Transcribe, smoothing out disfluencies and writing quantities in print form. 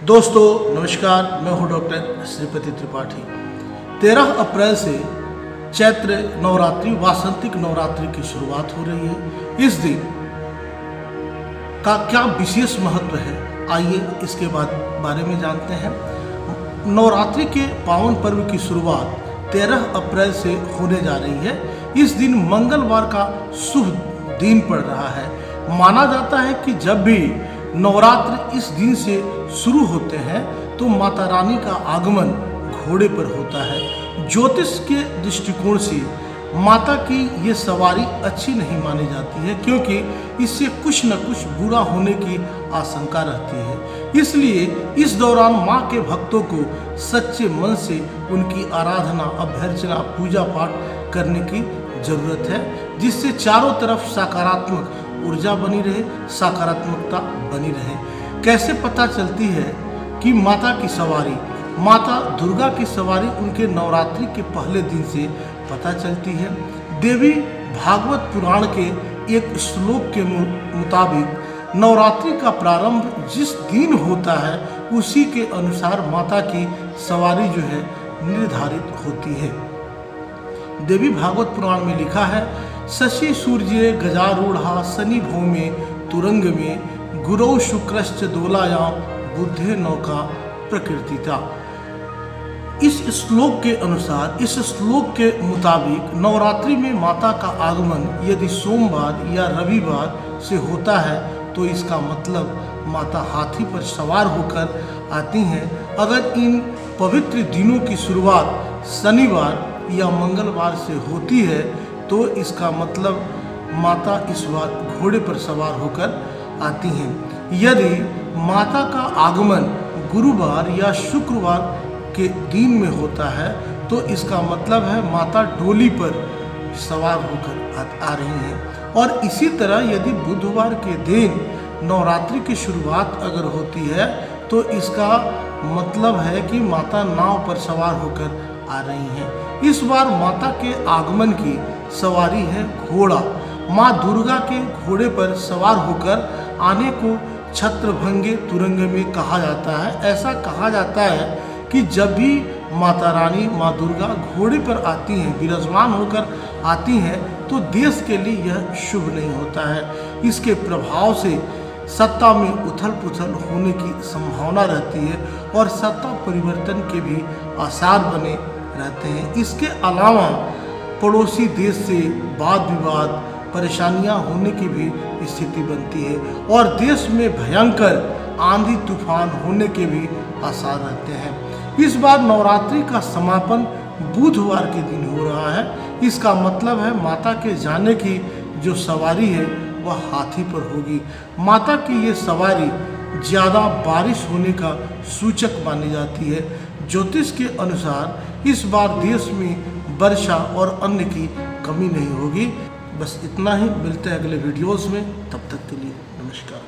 दोस्तों नमस्कार, मैं हूं डॉक्टर श्रीपति त्रिपाठी। 13 अप्रैल से चैत्र नवरात्रि वासंतिक नवरात्रि की शुरुआत हो रही है। इस दिन का क्या विशेष महत्व है, आइए इसके बारे में जानते हैं। नवरात्रि के पावन पर्व की शुरुआत 13 अप्रैल से होने जा रही है। इस दिन मंगलवार का शुभ दिन पड़ रहा है। माना जाता है कि जब भी नवरात्र इस दिन से शुरू होते हैं तो माता रानी का आगमन घोड़े पर होता है। ज्योतिष के दृष्टिकोण से माता की ये सवारी अच्छी नहीं मानी जाती है, क्योंकि इससे कुछ न कुछ बुरा होने की आशंका रहती है। इसलिए इस दौरान माँ के भक्तों को सच्चे मन से उनकी आराधना, अभ्यर्चना, पूजा पाठ करने की जरूरत है, जिससे चारों तरफ सकारात्मक ऊर्जा बनी रहे, सकारात्मकता बनी रहे। कैसे पता चलती है कि माता की सवारी, माता दुर्गा की सवारी उनके नवरात्रि के पहले दिन से पता चलती है। देवी भागवत पुराण के एक श्लोक के मुताबिक नवरात्रि का प्रारंभ जिस दिन होता है उसी के अनुसार माता की सवारी जो है निर्धारित होती है। देवी भागवत पुराण में लिखा है, शशि सूर्य गजारूढ़ा शनि भौमे तुरंग में गुरौ शुक्रश्च दोलायाम बुद्धे नौका प्रकृतिता। इस श्लोक के अनुसार, इस श्लोक के मुताबिक नवरात्रि में माता का आगमन यदि सोमवार या रविवार से होता है तो इसका मतलब माता हाथी पर सवार होकर आती हैं। अगर इन पवित्र दिनों की शुरुआत शनिवार या मंगलवार से होती है तो इसका मतलब माता इस बार घोड़े पर सवार होकर आती हैं। यदि माता का आगमन गुरुवार या शुक्रवार के दिन में होता है तो इसका मतलब है माता डोली पर सवार होकर आ रही हैं। और इसी तरह यदि बुधवार के दिन नवरात्रि की शुरुआत अगर होती है तो इसका मतलब है कि माता नाव पर सवार होकर आ रही हैं। इस बार माता के आगमन की सवारी है घोड़ा। माँ दुर्गा के घोड़े पर सवार होकर आने को छत्रभंगे तुरंग में कहा जाता है। ऐसा कहा जाता है कि जब भी माता रानी, माँ दुर्गा घोड़े पर आती हैं, विराजमान होकर आती हैं, तो देश के लिए यह शुभ नहीं होता है। इसके प्रभाव से सत्ता में उथल पुथल होने की संभावना रहती है और सत्ता परिवर्तन के भी आसार बने रहते हैं। इसके अलावा पड़ोसी देश से वाद विवाद, परेशानियां होने की भी स्थिति बनती है और देश में भयंकर आंधी तूफान होने के भी आसार रहते हैं। इस बार नवरात्रि का समापन बुधवार के दिन हो रहा है। इसका मतलब है माता के जाने की जो सवारी है वह हाथी पर होगी। माता की ये सवारी ज़्यादा बारिश होने का सूचक मानी जाती है। ज्योतिष के अनुसार इस बार देश में वर्षा और अन्न की कमी नहीं होगी। बस इतना ही, मिलते हैं अगले वीडियोस में। तब तक के लिए नमस्कार।